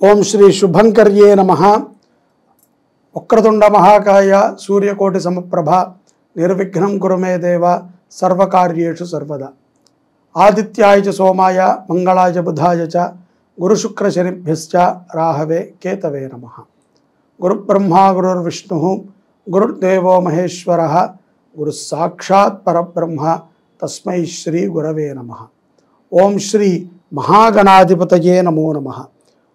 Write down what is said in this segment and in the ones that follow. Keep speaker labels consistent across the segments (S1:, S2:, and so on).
S1: ఓం శ్రీ శుభంకర్యే నమః. వక్రతుండ మహాకాయ సూర్యకోటి సమప్రభ నిర్విఘ్నం కురు మే దేవ సర్వకార్యేషు సర్వదా. ఆదిత్యాయ చ సోమాయ మంగళాయ బుధాయ చ గురుశుక్రశనిభ్యశ్చ రాహవే కేతవే నమః. గురుబ్రహ్మా గురుర్విష్ణుః గురుర్దేవో మహేశ్వరః గురు సాక్షాత్ పరబ్రహ్మ తస్మై శ్రీ గురవే నమః. ఓం శ్రీ మహాగణాధిపతయే నమో నమః.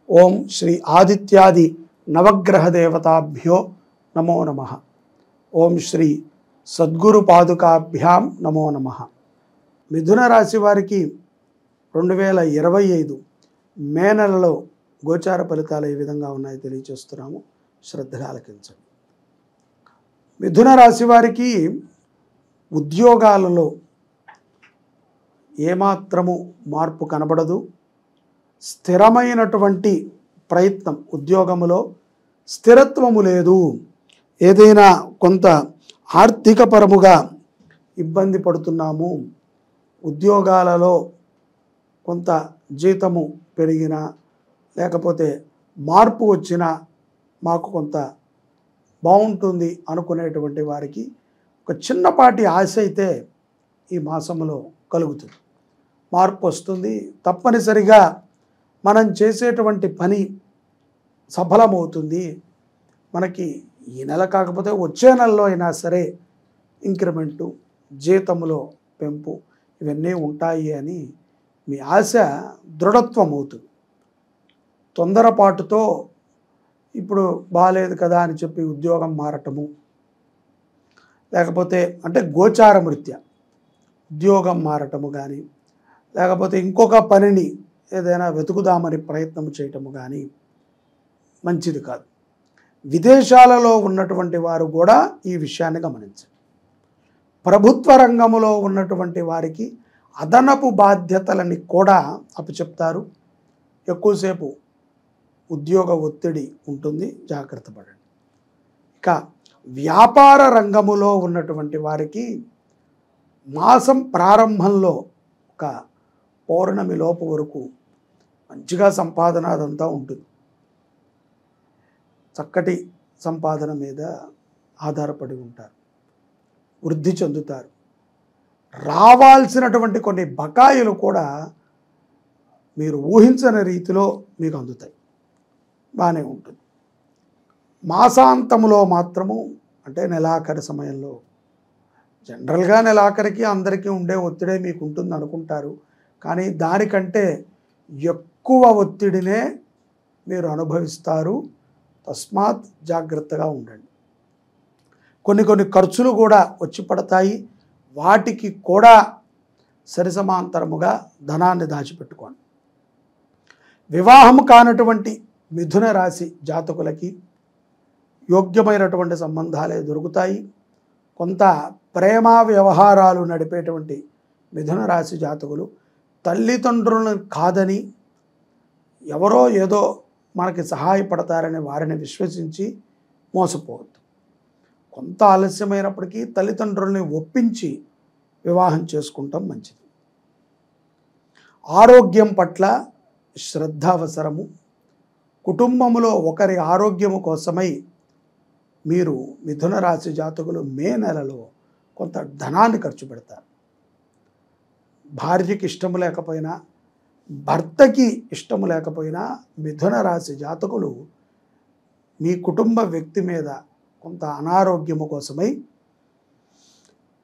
S1: ఓం శ్రీ ఆదిత్యాది నవగ్రహ దేవతాభ్యో నమో నమః. ఓం శ్రీ సద్గురు పాదుకాభ్యాం నమో నమః. మిథున రాశి వారికి 2025 మే నెలలో గోచార ఫలితాలు ఏ విధంగా ఉన్నాయో తెలియజేస్తున్నాము. శ్రద్ధగా ఆలకించండి. మిథున రాశి వారికి ఉద్యోగాలలో ఏమాత్రము మార్పు కనబడదు. స్థిరమైనటువంటి ప్రయత్నం, ఉద్యోగములో స్థిరత్వము లేదు. ఏదైనా కొంత ఆర్థిక పరముగా ఇబ్బంది పడుతున్నాము, ఉద్యోగాలలో కొంత జీతము పెరిగినా లేకపోతే మార్పు వచ్చినా మాకు కొంత బాగుంటుంది అనుకునేటువంటి వారికి ఒక చిన్నపాటి ఆశ అయితే ఈ మాసంలో కలుగుతుంది. మార్పు వస్తుంది. తప్పనిసరిగా మనం చేసేటువంటి పని సఫలమవుతుంది. మనకి ఈ నెల కాకపోతే వచ్చే నెలలో అయినా సరే ఇంక్రిమెంటు, జీతములో పెంపు ఇవన్నీ ఉంటాయి అని మీ ఆశ దృఢత్వం అవుతుంది. తొందరపాటుతో ఇప్పుడు బాగాలేదు కదా అని చెప్పి ఉద్యోగం మారటము, లేకపోతే అంటే గోచారం రీత్యా ఉద్యోగం మారటము కానీ, లేకపోతే ఇంకొక పనిని ఏదైనా వెతుకుదామని ప్రయత్నం చేయటము కానీ మంచిది కాదు. విదేశాలలో ఉన్నటువంటి వారు కూడా ఈ విషయాన్ని గమనించండి. ప్రభుత్వ రంగంలో ఉన్నటువంటి వారికి అదనపు బాధ్యతలని కూడా అప్పచెప్తారు. ఎక్కువసేపు ఉద్యోగ ఒత్తిడి ఉంటుంది, జాగ్రత్త పడండి. ఇక వ్యాపార రంగములో ఉన్నటువంటి వారికి మాసం ప్రారంభంలో ఒక పౌర్ణమి లోపు వరకు మంచిగా సంపాదన అదంతా ఉంటుంది. చక్కటి సంపాదన మీద ఆధారపడి ఉంటారు, వృద్ధి చెందుతారు. రావాల్సినటువంటి కొన్ని బకాయిలు కూడా మీరు ఊహించని రీతిలో మీకు అందుతాయి, బాగానే ఉంటుంది. మాసాంతంలో మాత్రము అంటే నెలాఖరి సమయంలో, జనరల్గా నెలాఖరికి అందరికీ ఉండే ఒత్తిడే మీకు ఉంటుంది అనుకుంటారు, కానీ దానికంటే ఎక్కువ ఒత్తిడినే మీరు అనుభవిస్తారు. తస్మాత్ జాగ్రత్తగా ఉండండి. కొన్ని ఖర్చులు కూడా వచ్చి పడతాయి. వాటికి కూడా సరిసమాంతరముగా ధనాన్ని దాచిపెట్టుకోండి. వివాహం కానటువంటి మిథున రాశి జాతకులకి యోగ్యమైనటువంటి సంబంధాలే దొరుకుతాయి. కొంత ప్రేమ వ్యవహారాలు నడిపేటువంటి మిథున రాశి జాతకులు తల్లిదండ్రులను కాదని, ఎవరో ఏదో మనకి సహాయపడతారని వారిని విశ్వసించి మోసపోవద్దు. కొంత ఆలస్యమైనప్పటికీ తల్లిదండ్రుల్ని ఒప్పించి వివాహం చేసుకుంటాం మంచిది. ఆరోగ్యం పట్ల శ్రద్ధ అవసరము. కుటుంబంలో ఒకరి ఆరోగ్యము కోసమై మీరు మిథున రాశి జాతకులు మే నెలలో కొంత ధనాన్ని ఖర్చు పెడతారు. భార్యకి ఇష్టము లేకపోయినా, భర్తకి ఇష్టము లేకపోయినా మిథున రాశి జాతకులు మీ కుటుంబ వ్యక్తి మీద కొంత అనారోగ్యము కోసమై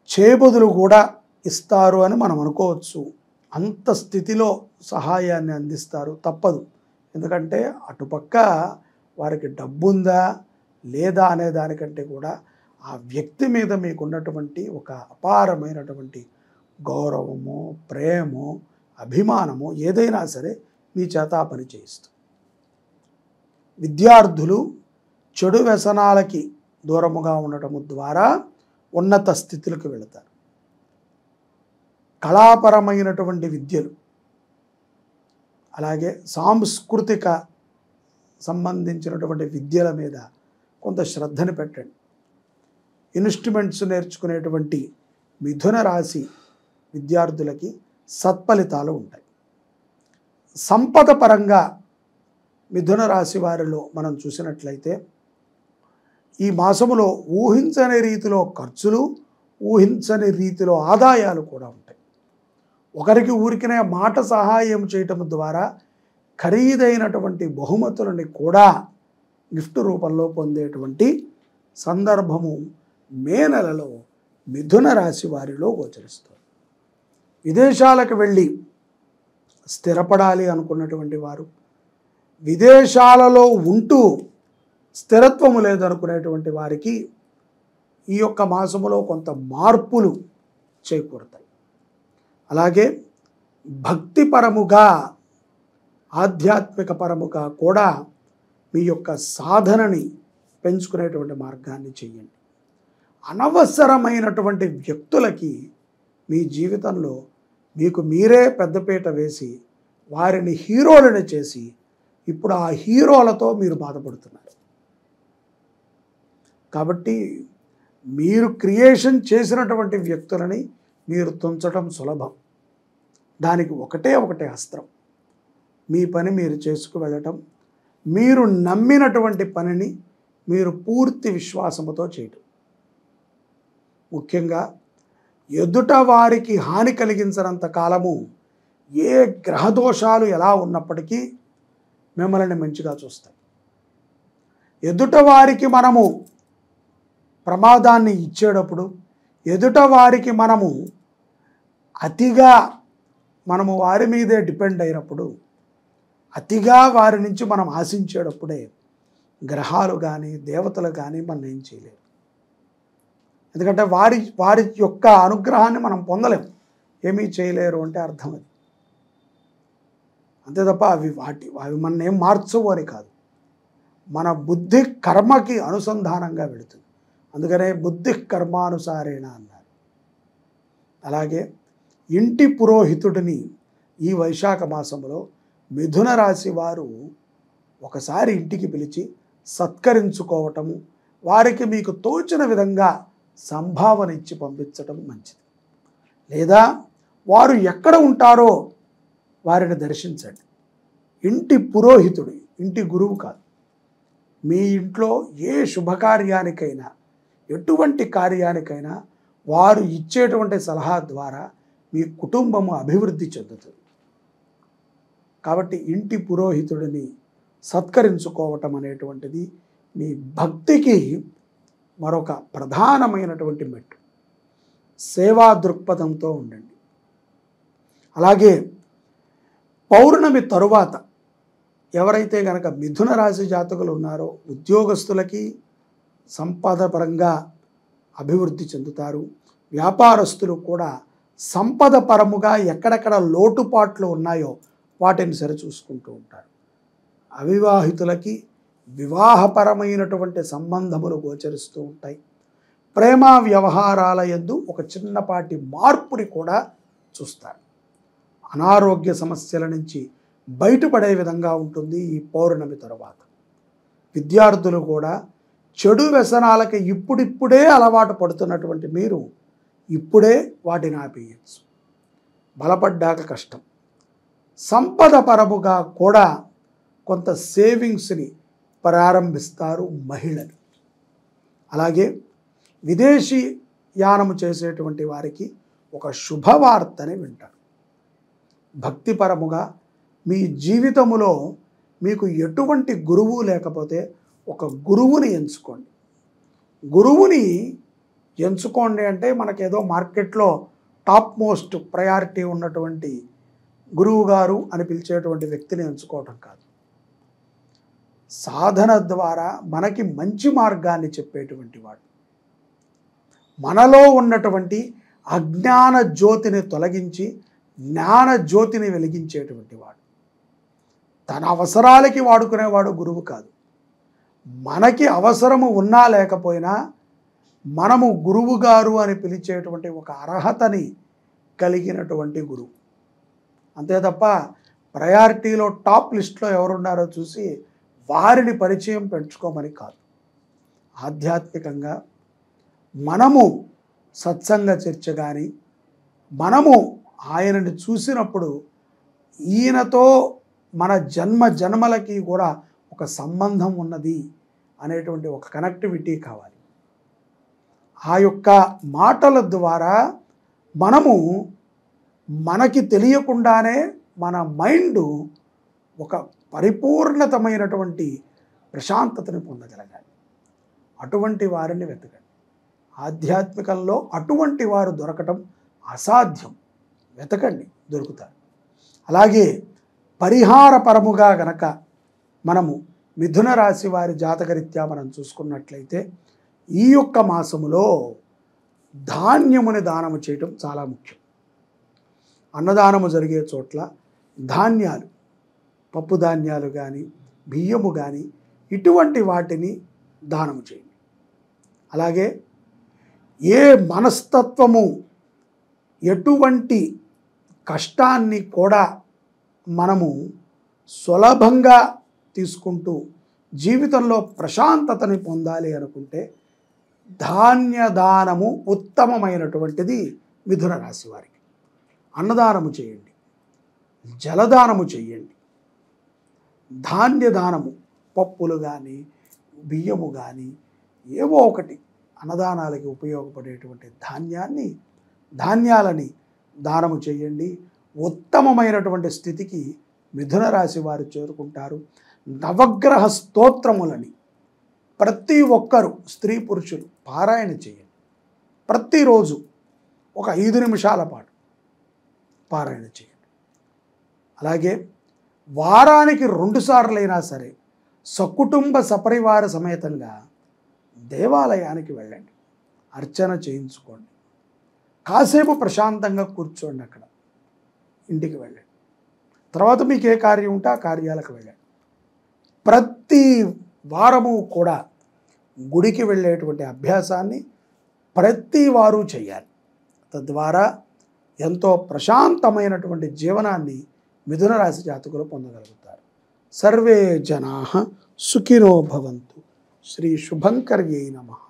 S1: చేబదులు కూడా ఇస్తారు అని మనం అనుకోవచ్చు. అంత స్థితిలో సహాయాన్ని అందిస్తారు, తప్పదు. ఎందుకంటే అటుపక్క వారికి డబ్బుందా లేదా అనే దానికంటే కూడా ఆ వ్యక్తి మీద మీకున్నటువంటి ఒక అపారమైనటువంటి గౌరవము, ప్రేమో, అభిమానము ఏదైనా సరే మీ చేత ఆ పని చేయిస్తుంది. విద్యార్థులు చెడు వ్యసనాలకి దూరముగా ఉండటము ద్వారా ఉన్నత స్థితులకు వెళతారు. కళాపరమైనటువంటి విద్యలు, అలాగే సాంస్కృతిక సంబంధించినటువంటి విద్యల మీద కొంత శ్రద్ధని పెట్టండి. ఇన్స్ట్రుమెంట్స్ నేర్చుకునేటువంటి మిథున రాశి విద్యార్థులకి సత్ఫలితాలు ఉంటాయి. సంపద పరంగా మిథున రాశి వారిలో మనం చూసినట్లయితే ఈ మాసములో ఊహించని రీతిలో ఖర్చులు, ఊహించని రీతిలో ఆదాయాలు కూడా ఉంటాయి. ఒకరికి ఊరికనే మాట సహాయం చేయటం ద్వారా ఖరీదైనటువంటి బహుమతులని కూడా గిఫ్ట్ రూపంలో పొందేటువంటి సందర్భము మే నెలలో మిథున రాశి వారిలో గోచరిస్తుంది. విదేశాలకు వెళ్ళి స్థిరపడాలి అనుకున్నటువంటి వారు, విదేశాలలో ఉంటూ స్థిరత్వము లేదనుకునేటువంటి వారికి ఈ యొక్క మాసములో కొంత మార్పులు చేకూరుతాయి. అలాగే భక్తిపరముగా, ఆధ్యాత్మిక పరముగా కూడా మీ యొక్క సాధనని పెంచుకునేటువంటి మార్గాన్ని చేయండి. అనవసరమైనటువంటి వ్యక్తులకి మీ జీవితంలో మీకు మీరే పెద్దపీట వేసి వారిని హీరోలను చేసి ఇప్పుడు ఆ హీరోలతో మీరు బాధపడుతున్నారు. కాబట్టి మీరు క్రియేషన్ చేసినటువంటి వ్యక్తులని మీరు తుంచడం సులభం. దానికి ఒకటే అస్త్రం, మీ పని మీరు చేసుకు వెళ్ళటం, మీరు నమ్మినటువంటి పనిని మీరు పూర్తి విశ్వాసముతో చేయటం. ముఖ్యంగా ఎదుట వారికి హాని కలిగించనంత కాలము ఏ గ్రహదోషాలు ఎలా ఉన్నప్పటికీ మిమ్మల్ని మంచిగా చూస్తాయి. ఎదుట వారికి మనము ప్రమాదాన్ని ఇచ్చేటప్పుడు, ఎదుట వారికి మనము అతిగా వారి మీదే డిపెండ్ అయినప్పుడు, అతిగా వారి నుంచి మనం ఆశించేటప్పుడే గ్రహాలు కానీ దేవతలు కానీ మనం ఏం చేయలేరు. ఎందుకంటే వారి యొక్క అనుగ్రహాన్ని మనం పొందలేం, ఏమీ చేయలేరు అంటే అర్థం అది. అంతే తప్ప అవి మన ఏం మార్చవు అని కాదు, మన బుద్ధి కర్మకి అనుసంధానంగా వెళుతుంది. అందుకనే బుద్ధి కర్మానుసారేణ అన్నారు. అలాగే ఇంటి పురోహితుడిని ఈ వైశాఖ మాసంలో మిథున రాశి వారు ఒకసారి ఇంటికి పిలిచి సత్కరించుకోవటము, వారికి మీకు తోచిన విధంగా సంభావన ఇచ్చి పంపించటం మంచిది. లేదా వారు ఎక్కడ ఉంటారో వారిని దర్శించండి. ఇంటి పురోహితుడు, ఇంటి గురువు కాదు. మీ ఇంట్లో ఏ శుభకార్యానికైనా, ఎటువంటి కార్యానికైనా వారు ఇచ్చేటువంటి సలహా ద్వారా మీ కుటుంబము అభివృద్ధి చెందుతుంది. కాబట్టి ఇంటి పురోహితుడిని సత్కరించుకోవటం అనేటువంటిది మీ భక్తికి మరొక ప్రధానమైనటువంటి మెట్టు. సేవా దృక్పథంతో ఉండండి. అలాగే పౌర్ణమి తరువాత ఎవరైతే కనుక మిథున రాశి జాతకులు ఉన్నారో ఉద్యోగస్తులకి సంపద పరంగా అభివృద్ధి చెందుతారు. వ్యాపారస్తులు కూడా సంపద పరముగా ఎక్కడెక్కడ లోటుపాట్లు ఉన్నాయో వాటిని సరిచూసుకుంటూ ఉంటారు. అవివాహితులకి వివాహపరమైనటువంటి సంబంధములు గోచరిస్తూ ఉంటాయి. ప్రేమ వ్యవహారాల యందు ఒక చిన్నపాటి మార్పుని కూడా చూస్తారు. అనారోగ్య సమస్యల నుంచి బయటపడే విధంగా ఉంటుంది ఈ పౌర్ణమి తరువాత. విద్యార్థులు కూడా చెడు వ్యసనాలకి ఇప్పుడిప్పుడే అలవాటు పడుతున్నటువంటి మీరు ఇప్పుడే వాటిని ఆపేయచ్చు. బలపడ్డాక కష్టం. సంపద పరముగా కూడా కొంత సేవింగ్స్ని ప్రారంభిస్తారు మహిళలు. అలాగే విదేశీ యానము చేసేటువంటి వారికి ఒక శుభవార్తని వింటారు. భక్తిపరముగా మీ జీవితములో మీకు ఎటువంటి గురువు లేకపోతే ఒక గురువుని ఎంచుకోండి. గురువుని ఎంచుకోండి అంటే మనకేదో మార్కెట్లో టాప్ మోస్ట్ ప్రయారిటీ ఉన్నటువంటి గురువు గారు అని పిలిచేటువంటి వ్యక్తిని ఎంచుకోవటం కాదు. సాధన ద్వారా మనకి మంచి మార్గాన్ని చెప్పేటువంటి వాడు, మనలో ఉన్నటువంటి అజ్ఞాన జ్యోతిని తొలగించి జ్ఞాన జ్యోతిని వెలిగించేటువంటి వాడు. తన అవసరాలకి వాడుకునేవాడు గురువు కాదు. మనకి అవసరము ఉన్నా లేకపోయినా మనము గురువు గారు అని పిలిచేటువంటి ఒక అర్హతని కలిగినటువంటి గురువు. అంతే తప్ప ప్రయారిటీలో టాప్ లిస్ట్లో ఎవరున్నారో చూసి వారిని పరిచయం పెంచుకోమని కాదు. ఆధ్యాత్మికంగా మనము సత్సంగ చర్చ కానీ మనము ఆయనని చూసినప్పుడు ఈయనతో మన జన్మ జన్మలకి కూడా ఒక సంబంధం ఉన్నది అనేటువంటి ఒక కనెక్టివిటీ కావాలి. ఆ యొక్క మాటల ద్వారా మనకి తెలియకుండానే మన మైండ్ ఒక పరిపూర్ణతమైనటువంటి ప్రశాంతతని పొందగలగాలి. అటువంటి వారిని వెతకండి. ఆధ్యాత్మికంలో అటువంటి వారు దొరకటం అసాధ్యం. వెతకండి, దొరుకుతారు. అలాగే పరిహారపరముగా గనక మనము మిథున రాశి వారి జాతకరీత్యా మనం చూసుకున్నట్లయితే ఈ యొక్క మాసములో ధాన్యముని దానము చేయటం చాలా ముఖ్యం. అన్నదానము జరిగే చోట్ల ధాన్యాలు, పప్పు ధాన్యాలు కానీ బియ్యము కానీ ఇటువంటి వాటిని దానము చేయండి. అలాగే ఏ మనస్తత్వము ఎటువంటి కష్టాన్ని కూడా మనము సులభంగా తీసుకుంటూ జీవితంలో ప్రశాంతతని పొందాలి అనుకుంటే ధాన్యదానము ఉత్తమమైనటువంటిది మిథున రాశి వారికి. అన్నదానము చేయండి, జలదానము చేయండి, ధాన్యదానము పప్పులు కానీ బియ్యము కానీ ఏవో ఒకటి అన్నదానాలకి ఉపయోగపడేటువంటి ధాన్యాలని దానము చేయండి. ఉత్తమమైనటువంటి స్థితికి మిథున రాశి వారు చేరుకుంటారు. నవగ్రహ స్తోత్రములని ప్రతి ఒక్కరు స్త్రీ పురుషులు పారాయణ చేయండి. ప్రతిరోజు ఒక 5 నిమిషాల పాటు పారాయణ చేయండి. అలాగే వారానికి 2 సార్లైనా సరే సకుటుంబ సపరివార సమేతంగా దేవాలయానికి వెళ్ళండి, అర్చన చేయించుకోండి, కాసేపు ప్రశాంతంగా కూర్చోండి. అక్కడ ఇంటికి వెళ్ళండి. తర్వాత మీకు ఏ కార్యం ఉంటే ఆ కార్యాలకు వెళ్ళండి. ప్రతి వారము కూడా గుడికి వెళ్ళేటువంటి అభ్యాసాన్ని ప్రతి వారు చేయాలి. తద్వారా ఎంతో ప్రశాంతమైనటువంటి జీవనాన్ని మిథున రాశి జాతకులు పొందగలుగుతారు. సర్వే జనాః సుఖినో భవంతు. శ్రీ శుభంకర్యై నమః.